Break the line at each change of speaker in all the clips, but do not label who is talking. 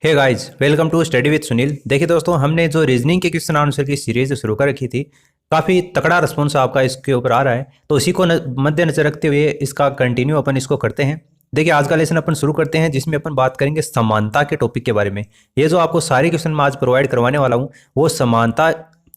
Hey guys, welcome to study with Sunil. देखिए दोस्तों, हमने जो रीजनिंग के क्वेश्चन आंसर की सीरीज शुरू कर रखी थी, काफ़ी तगड़ा रिस्पॉन्स आपका इसके ऊपर आ रहा है। तो इसी को मद्देनजर रखते हुए इसका कंटिन्यू अपन इसको करते हैं। देखिए, आज का लेसन अपन शुरू करते हैं जिसमें अपन बात करेंगे समानता के टॉपिक के बारे में। ये जो आपको सारे क्वेश्चन मैं आज प्रोवाइड करवाने वाला हूँ वो समानता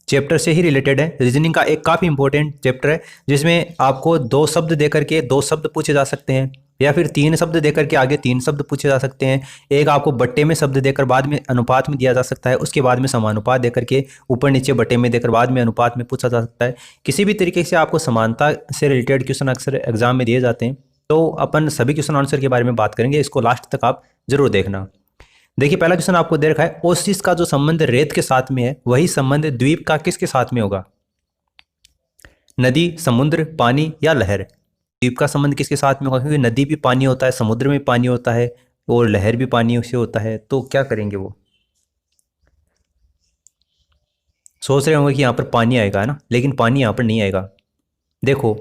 चैप्टर से ही रिलेटेड है। रीजनिंग का एक काफ़ी इंपॉर्टेंट चैप्टर है जिसमें आपको दो शब्द देकर के दो शब्द पूछे जा सकते हैं, या फिर तीन शब्द देकर के आगे तीन शब्द पूछे जा सकते हैं। एक आपको बट्टे में शब्द देकर बाद में अनुपात में दिया जा सकता है, उसके बाद में समानुपात देकर के ऊपर नीचे बट्टे में देकर बाद में अनुपात में पूछा जा सकता है। किसी भी तरीके से आपको समानता से रिलेटेड क्वेश्चन अक्सर एग्जाम में दिए जाते हैं, तो अपन सभी क्वेश्चन आंसर के बारे में बात करेंगे। इसको लास्ट तक आप जरूर देखना। देखिए, पहला क्वेश्चन आपको दे रखा है, ओसिस का जो संबंध रेत के साथ में है वही संबंध द्वीप का किसके साथ में होगा? नदी, समुद्र, पानी या लहर? द्वीप का संबंध किसके साथ में होगा? क्योंकि नदी भी पानी होता है, समुद्र में पानी होता है और लहर भी पानी से होता है। तो क्या करेंगे वो? सोच रहे होंगे कि यहाँ पर पानी आएगा, है ना, लेकिन पानी यहाँ पर नहीं आएगा। देखो,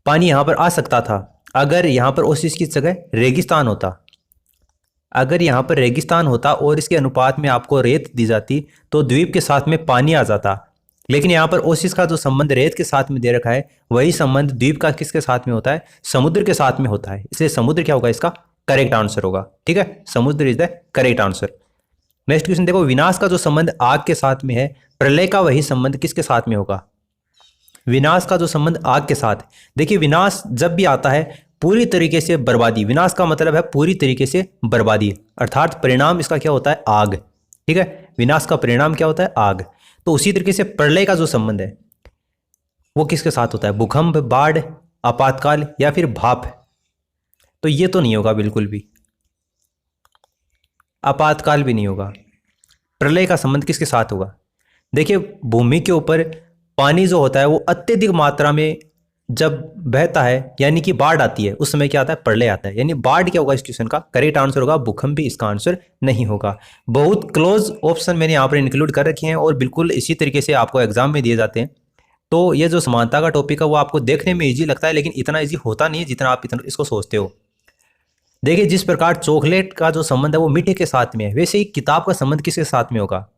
पानी यहाँ पर आ सकता था अगर यहाँ पर ओसिस की जगह रेगिस्तान होता। अगर यहाँ पर रेगिस्तान होता और इसके अनुपात में आपको रेत दी जाती तो द्वीप के साथ में पानी आ जाता। लेकिन यहाँ पर ओसिस का जो संबंध रेत के साथ में दे रखा है वही संबंध द्वीप का किसके साथ में होता है? समुद्र के साथ में होता है। इसलिए समुद्र क्या होगा? इसका करेक्ट आंसर होगा। ठीक है, समुद्र is the correct answer. Next question देखो, विनाश का जो संबंध आग के साथ में है, प्रलय का वही संबंध किसके साथ में होगा? विनाश का जो संबंध आग के साथ, देखिए विनाश जब भी आता है पूरी तरीके से बर्बादी। विनाश का मतलब है पूरी तरीके से बर्बादी, अर्थात परिणाम इसका क्या होता है? आग। ठीक है, विनाश का परिणाम क्या होता है? आग। तो उसी तरीके से प्रलय का जो संबंध है वो किसके साथ होता है? भूकंप, बाढ़, आपातकाल या फिर भाप? तो ये तो नहीं होगा बिल्कुल भी, आपातकाल भी नहीं होगा। प्रलय का संबंध किसके साथ होगा? देखिए, भूमि के ऊपर पानी जो होता है वो अत्यधिक मात्रा में जब बहता है, यानी कि बाढ़ आती है, उस समय क्या आता है? प्रलय आता है। यानी बाढ़ क्या होगा? इस क्वेश्चन का करेक्ट आंसर होगा। भूकंप भी इसका आंसर नहीं होगा। बहुत क्लोज ऑप्शन मैंने यहाँ पर इंक्लूड कर रखे हैं और बिल्कुल इसी तरीके से आपको एग्जाम में दिए जाते हैं। तो ये जो समानता का टॉपिक है वो आपको देखने में ईजी लगता है, लेकिन इतना ईजी होता नहीं है जितना आप इतना इसको सोचते हो। देखिए, जिस प्रकार चॉकलेट का जो संबंध है वो मीठे के साथ में है, वैसे ही किताब का संबंध किसके साथ में होगा?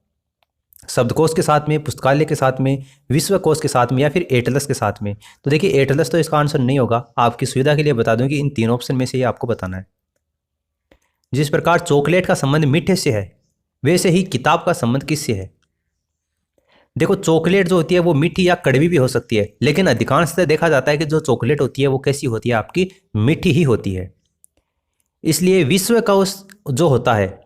शब्दकोश के साथ में, पुस्तकालय के साथ में, विश्वकोश के साथ में या फिर एटलस के साथ में? तो देखिए, एटलस तो इसका आंसर नहीं होगा। आपकी सुविधा के लिए बता दूं कि इन तीन ऑप्शन में से ये आपको बताना है। जिस प्रकार चॉकलेट का संबंध मीठे से है वैसे ही किताब का संबंध किससे है? देखो, चॉकलेट जो होती है वो मीठी या कड़वी भी हो सकती है, लेकिन अधिकांशतः देखा जाता है कि जो चॉकलेट होती है वो कैसी होती है? आपकी मीठी ही होती है। इसलिए विश्वकोश जो होता है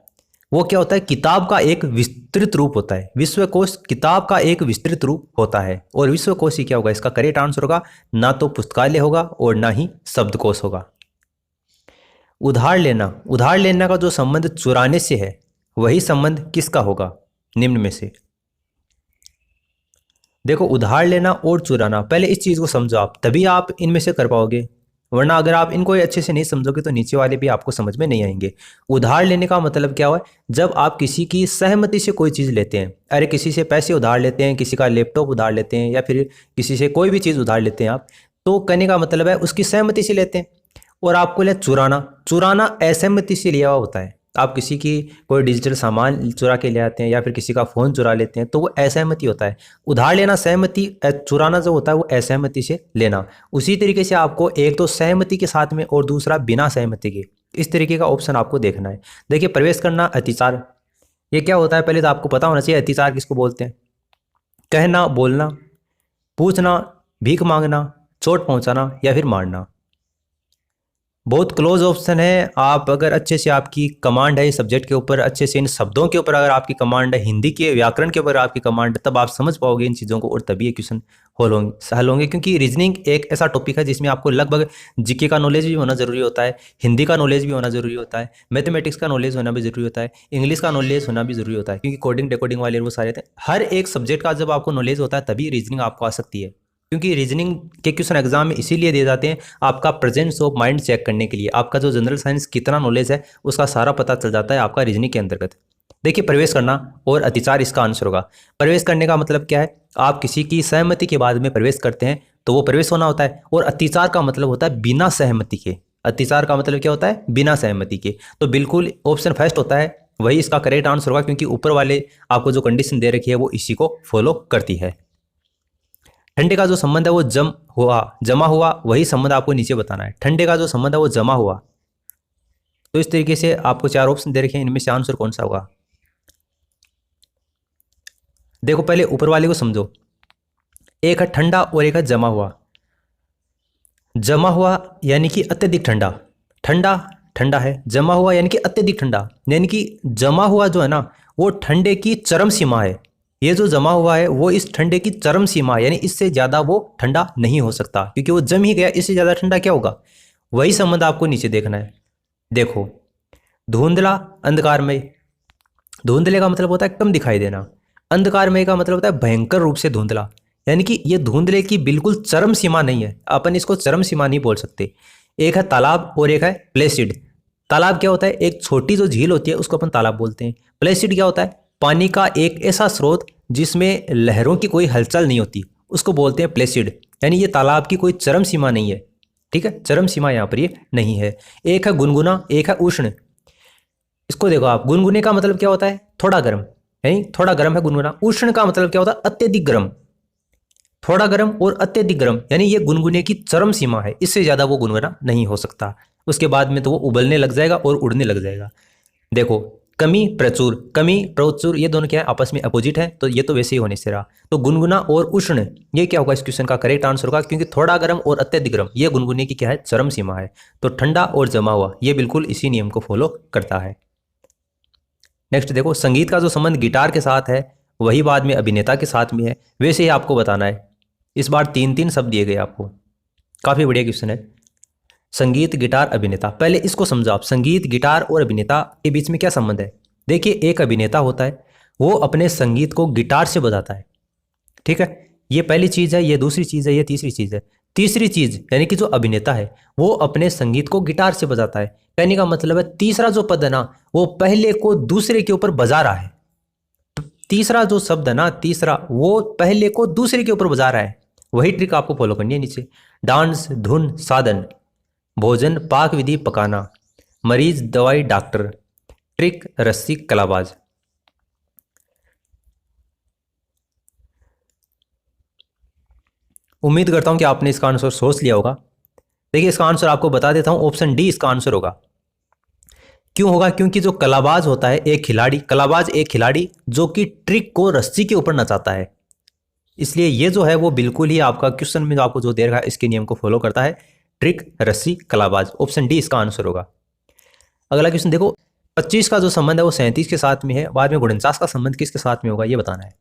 वो क्या होता है? किताब का एक विस्तृत रूप होता है। विश्वकोश किताब का एक विस्तृत रूप होता है और विश्वकोश ही क्या होगा? इसका करेक्ट आंसर होगा। ना तो पुस्तकालय होगा और ना ही शब्दकोश होगा। उधार लेना, उधार लेना का जो संबंध चुराने से है वही संबंध किसका होगा निम्न में से? देखो, उधार लेना और चुराना, पहले इस चीज को समझो आप, तभी आप इनमें से कर पाओगे, वरना अगर आप इनको अच्छे से नहीं समझोगे तो नीचे वाले भी आपको समझ में नहीं आएंगे। उधार लेने का मतलब क्या हुआ? जब आप किसी की सहमति से कोई चीज़ लेते हैं, अरे किसी से पैसे उधार लेते हैं, किसी का लैपटॉप उधार लेते हैं या फिर किसी से कोई भी चीज़ उधार लेते हैं आप, तो कहने का मतलब है उसकी सहमति से लेते हैं। और आपको लिया चुराना, चुराना असहमति से लिया हुआ होता है। आप किसी की कोई डिजिटल सामान चुरा के ले आते हैं या फिर किसी का फ़ोन चुरा लेते हैं तो वो असहमति होता है। उधार लेना सहमति, चुराना जो होता है वो असहमति से लेना। उसी तरीके से आपको एक तो सहमति के साथ में और दूसरा बिना सहमति के, इस तरीके का ऑप्शन आपको देखना है। देखिए, प्रवेश करना, अतिचार, ये क्या होता है? पहले तो आपको पता होना चाहिए अतिचार किसको बोलते हैं। कहना, बोलना, पूछना, भीख मांगना, चोट पहुंचाना या फिर मारना? बहुत क्लोज ऑप्शन है। आप अगर अच्छे से आपकी कमांड है इस सब्जेक्ट के ऊपर, अच्छे से इन शब्दों के ऊपर अगर आपकी कमांड है, हिंदी के व्याकरण के ऊपर आपकी कमांड है, तब आप समझ पाओगे इन चीज़ों को और तभी ये क्वेश्चन हल होंगे। क्योंकि रीजनिंग एक ऐसा टॉपिक है जिसमें आपको लगभग जीके का नॉलेज भी होना जरूरी होता है, हिंदी का नॉलेज भी होना जरूरी होता है, मैथमेटिक्स का नॉलेज होना भी जरूरी होता है, इंग्लिश का नॉलेज होना भी जरूरी होता है, क्योंकि कोडिंग डेकोडिंग वाले वो सारे थे। हर एक सब्जेक्ट का जब आपको नॉलेज होता है तभी रीजनिंग आपको आ सकती है। क्योंकि रीजनिंग के क्वेश्चन एग्जाम में इसीलिए दिए जाते हैं, आपका प्रेजेंस ऑफ माइंड चेक करने के लिए। आपका जो जनरल साइंस कितना नॉलेज है उसका सारा पता चल जाता है आपका रीजनिंग के अंतर्गत। देखिए, प्रवेश करना और अतिचार इसका आंसर होगा। प्रवेश करने का मतलब क्या है? आप किसी की सहमति के बाद में प्रवेश करते हैं तो वो प्रवेश होना होता है। और अतिचार का मतलब होता है बिना सहमति के। अतिचार का मतलब क्या होता है? बिना सहमति के। तो बिल्कुल ऑप्शन फर्स्ट होता है वही इसका करेक्ट आंसर होगा, क्योंकि ऊपर वाले आपको जो कंडीशन दे रखी है वो इसी को फॉलो करती है। ठंडे का जो संबंध है वो जमा हुआ, वही संबंध आपको नीचे बताना है। ठंडे का जो संबंध है वो जमा हुआ, तो इस तरीके से आपको 4 ऑप्शन दे रखे हैं, इनमें से आंसर कौन सा होगा? देखो पहले ऊपर वाले को समझो, एक है ठंडा और एक है जमा हुआ। जमा हुआ यानी कि अत्यधिक ठंडा, ठंडा ठंडा है। जमा हुआ यानी कि अत्यधिक ठंडा, यानी कि जमा हुआ जो है ना वो ठंडे की चरम सीमा है। ये जो जमा हुआ है वो इस ठंडे की चरम सीमा है, यानी इससे ज़्यादा वो ठंडा नहीं हो सकता, क्योंकि वो जम ही गया, इससे ज़्यादा ठंडा क्या होगा? वही संबंध आपको नीचे देखना है। देखो धुंधला अंधकारमय, धुंधले का मतलब होता है कम दिखाई देना, अंधकारमय का मतलब होता है भयंकर रूप से धुंधला, यानी कि ये धुंधले की बिल्कुल चरम सीमा नहीं है, अपन इसको चरम सीमा नहीं बोल सकते। एक है तालाब और एक है प्लेसिड। तालाब क्या होता है? एक छोटी जो झील होती है उसको अपन तालाब बोलते हैं। प्लेसिड क्या होता है? पानी का एक ऐसा स्रोत जिसमें लहरों की कोई हलचल नहीं होती, उसको बोलते हैं प्लेसिड। यानी ये तालाब की कोई चरम सीमा नहीं है, ठीक है, चरम सीमा यहाँ पर ये नहीं है। एक है गुनगुना, एक है उष्ण। इसको देखो आप, गुनगुने का मतलब क्या होता है? थोड़ा गर्म, यानी थोड़ा गर्म है गुनगुना। उष्ण का मतलब क्या होता है? अत्यधिक गर्म। थोड़ा गर्म और अत्यधिक गर्म, यानी ये गुनगुने की चरम सीमा है, इससे ज़्यादा वो गुनगुना नहीं हो सकता। उसके बाद में तो वो उबलने लग जाएगा और उड़ने लग जाएगा। देखो कमी प्रचुर, कमी प्रचुर ये दोनों क्या है? आपस में अपोजिट है, तो ये तो वैसे ही होने से रहा। तो गुनगुना और उष्ण ये क्या होगा? इस क्वेश्चन का करेक्ट आंसर होगा, क्योंकि थोड़ा गर्म और अत्यधिक गर्म ये गुनगुने की क्या है? चरम सीमा है। तो ठंडा और जमा हुआ ये बिल्कुल इसी नियम को फॉलो करता है। नेक्स्ट देखो, संगीत का जो संबंध गिटार के साथ है वही बाद में अभिनेता के साथ में है, वैसे ही आपको बताना है। इस बार 3-3 शब्द दिए गए आपको, काफ़ी बढ़िया क्वेश्चन है। संगीत गिटार अभिनेता, पहले इसको समझो आप, संगीत गिटार और अभिनेता के बीच में क्या संबंध है? देखिए एक अभिनेता होता है वो अपने संगीत को गिटार से बजाता है, ठीक है, ये पहली चीज़ है, ये दूसरी चीज़ है, ये तीसरी चीज़ है। तीसरी चीज़ यानी कि जो अभिनेता है वो अपने संगीत को गिटार से बजाता है, कहने का मतलब है तीसरा जो पद है ना वो पहले को दूसरे के ऊपर बजा रहा है। तीसरा जो शब्द है ना, तीसरा, वो पहले को दूसरे के ऊपर बजा रहा है। वही ट्रिक आपको फॉलो करनी है नीचे। डांस धुन साधन, भोजन पाक विधि पकाना, मरीज दवाई डॉक्टर, ट्रिक रस्सी कलाबाज। उम्मीद करता हूं कि आपने इसका आंसर सोच लिया होगा। देखिए इसका आंसर आपको बता देता हूं, ऑप्शन डी इसका आंसर होगा। क्यों होगा? क्योंकि जो कलाबाज होता है एक खिलाड़ी, कलाबाज एक खिलाड़ी जो कि ट्रिक को रस्सी के ऊपर नचाता है, इसलिए ये जो है वो बिल्कुल ही आपका क्वेश्चन में जो आपको जो दे रखा है इसके नियम को फॉलो करता है। ट्रिक रस्सी कलाबाज, ऑप्शन डी इसका आंसर होगा। अगला क्वेश्चन देखो, 25 का जो संबंध है वो 37 के साथ में है, बाद में 49 का संबंध किसके साथ में होगा ये बताना है।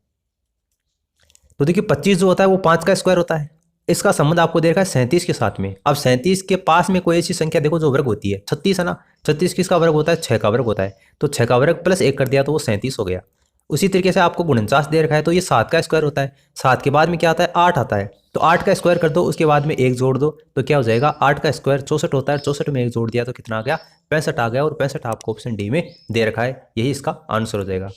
तो देखिए 25 जो होता है वो 5 का स्क्वायर होता है, इसका संबंध आपको दे रखा है 37 के साथ में। अब 37 के पास में कोई ऐसी संख्या देखो जो वर्ग होती है, 36 है ना, 36 किसका वर्ग होता है? 6 का वर्ग होता है, तो 6 का वर्ग प्लस 1 कर दिया तो वो 37 हो गया। उसी तरीके से आपको 49 दे रखा है तो ये 7 का स्क्वायर होता है, 7 के बाद में क्या आता है? 8 आता है, तो 8 का स्क्वायर कर दो, उसके बाद में 1 जोड़ दो तो क्या हो जाएगा? 8 का स्क्वायर 64 होता है, 64 में 1 जोड़ दिया तो कितना आ गया? 65 आ गया, और 65 आपको ऑप्शन डी में दे रखा है, यही इसका आंसर हो जाएगा।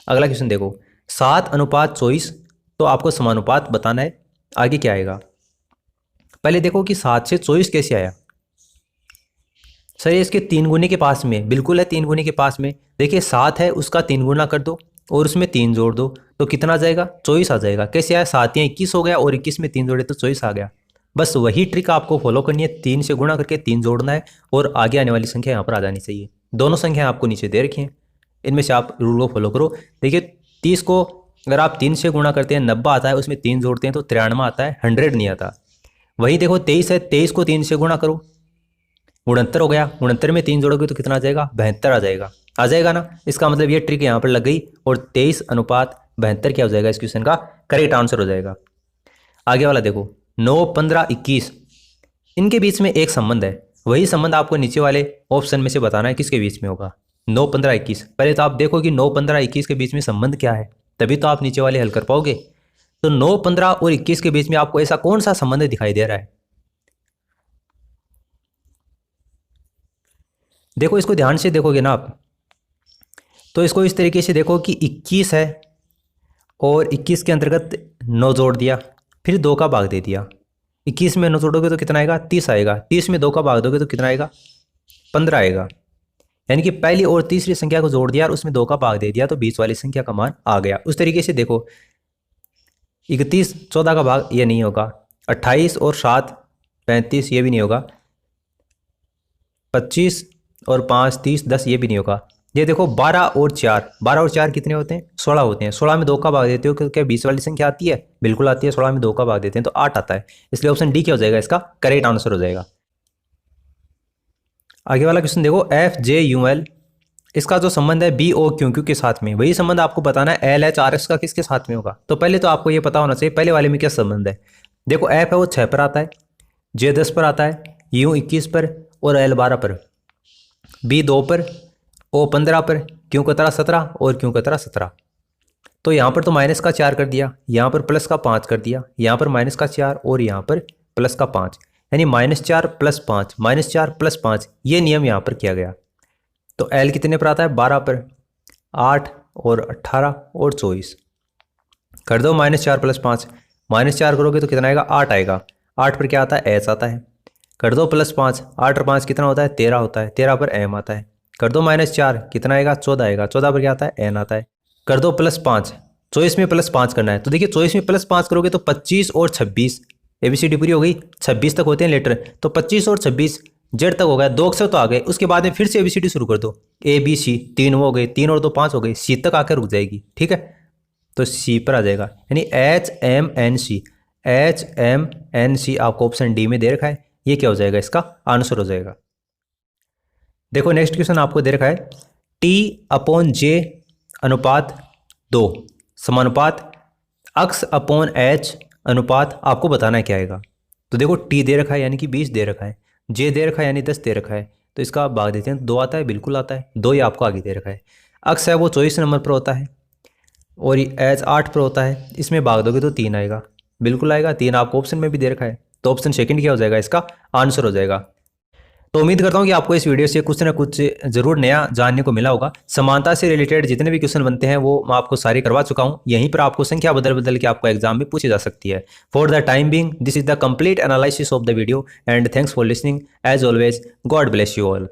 अगला क्वेश्चन देखो, 7:24, तो आपको समानुपात बताना है, आगे क्या आएगा? पहले देखो कि 7 से 24 कैसे आया। सर ये इसके 3 गुने के पास में, बिल्कुल है 3 गुने के पास में। देखिए 7 है उसका 3 गुना कर दो और उसमें 3 जोड़ दो तो कितना आ जाएगा? 24 आ जाएगा। कैसे आया? 7 या 21 हो गया और 21 में 3 जोड़े तो 24 आ गया। बस वही ट्रिक आपको फॉलो करनी है, 3 से गुणा करके 3 जोड़ना है और आगे आने वाली संख्या यहाँ पर आ जानी चाहिए। दोनों संख्या आपको नीचे दे रखी हैं, इनमें से आप रूल को फॉलो करो। देखिए 30 को अगर आप 3 से गुणा करते हैं 90 आता है, उसमें 3 जोड़ते हैं तो 93 आता है, 100 नहीं आता। वही देखो 23 है, 23 को 3 से गुणा करो, 69 हो गया, 69 में 3 जोड़ोगे तो कितना आ जाएगा? 72 आ जाएगा ना। इसका मतलब ये ट्रिक यहाँ पर लग गई और 23:72 क्या हो जाएगा? इस क्वेश्चन का करेक्ट आंसर हो जाएगा। आगे वाला देखो, 9, 15, 21, इनके बीच में एक संबंध है, वही संबंध आपको नीचे वाले ऑप्शन में से बताना है किसके बीच में होगा। 9, 15, 21, पहले तो आप देखो कि 9, 15, 21 के बीच में संबंध क्या है, तभी तो आप नीचे वाले हल कर पाओगे। तो 9, 15 और 21 के बीच में आपको ऐसा कौन सा संबंध दिखाई दे रहा है? देखो इसको ध्यान से देखोगे ना आप, तो इसको इस तरीके से देखो कि 21 है और 21 के अंतर्गत 9 जोड़ दिया, फिर 2 का भाग दे दिया। 21 में 9 जोड़ोगे तो कितना आएगा? 30 आएगा। 30 में 2 का भाग दोगे तो कितना आएगा? 15 आएगा। यानी कि पहली और तीसरी संख्या को जोड़ दिया और उसमें 2 का भाग दे दिया तो बीच वाली संख्या का मान आ गया। उस तरीके से देखो 31 14 का भाग ये नहीं होगा, 28 और 7 35 ये भी नहीं होगा, 25 और 5 30 10 ये भी नहीं होगा। ये देखो 12 और 4 कितने होते हैं? 16 होते हैं। 16 में 2 का भाग देते हो क्योंकि 20 वाली संख्या आती है, बिल्कुल आती है। 16 में 2 का भाग देते हैं तो 8 आता है, इसलिए ऑप्शन डी क्या हो जाएगा? इसका करेक्ट आंसर हो जाएगा। आगे वाला क्वेश्चन देखो, FJUL इसका जो संबंध है BOQQ के साथ में, वही संबंध आपको बताना है LHRS का किसके साथ में होगा। तो पहले तो आपको ये पता होना चाहिए पहले वाले में क्या संबंध है। देखो F है वो 6 पर आता है, J 10 पर आता है, U 21 पर और L 12 पर, B 2 पर, O 15 पर, Q का तरह 17 और Q का तरह 17। तो यहाँ पर तो माइनस का 4 कर दिया, यहाँ पर प्लस का 5 कर दिया, यहाँ पर माइनस का 4 और यहाँ पर प्लस का 5, यानी -4 + 5 -4 + 5 ये नियम यहाँ पर किया गया। तो L कितने पर आता है? 12 पर, 8 और 18 और 24 कर दो। -4 + 5 -4 करोगे तो कितना आएगा? 8 आएगा। 8 पर क्या आता है? H आता है। कर दो +5, 8 और 5 कितना होता है? 13 होता है। 13 पर M आता है। कर दो -4 कितना आएगा? 14 आएगा। 14 पर क्या आता है? N आता है। कर दो +5, 24 में +5 करना है। तो देखिए 24 में +5 करोगे तो 25 और 26 ABCD पूरी हो गई। 26 तक होते हैं लेटर, तो 25 और 26 जेड तक हो गया, 2 अक्षर तो आ गए। उसके बाद में फिर से ABCD शुरू कर दो, ABC 3 हो गए, 3 और 2 5 हो गए, C तक आकर रुक जाएगी। ठीक है, तो C पर आ जाएगा, यानी HMNC आपको ऑप्शन डी में दे रखा है। ये क्या हो जाएगा? इसका आंसर हो जाएगा। देखो नेक्स्ट क्वेश्चन आपको दे रखा है T/J अनुपात 2 समानुपात X/H अनुपात, आपको बताना है क्या आएगा। तो देखो T दे रखा है यानी कि 20 दे रखा है, J दे रखा है यानी 10 दे रखा है, तो इसका आप भाग देते हैं। 2 आता है, बिल्कुल आता है। 2 ही आपको आगे दे रखा है। X है वो 24 नंबर पर होता है और H 8 पर होता है, इसमें भाग दोगे तो 3 आएगा, बिल्कुल आएगा। 3 आपको ऑप्शन में भी दे रखा है, तो ऑप्शन सेकंड क्या हो जाएगा? इसका आंसर हो जाएगा। तो उम्मीद करता हूं कि आपको इस वीडियो से कुछ ना कुछ जरूर नया जानने को मिला होगा। समानता से रिलेटेड जितने भी क्वेश्चन बनते हैं वो मैं आपको सारे करवा चुका हूं। यहीं पर आपको संख्या बदल बदल के आपको एग्जाम में पूछी जा सकती है। For the time being this is the complete analysis of the video and thanks for listening. As always, God bless you all.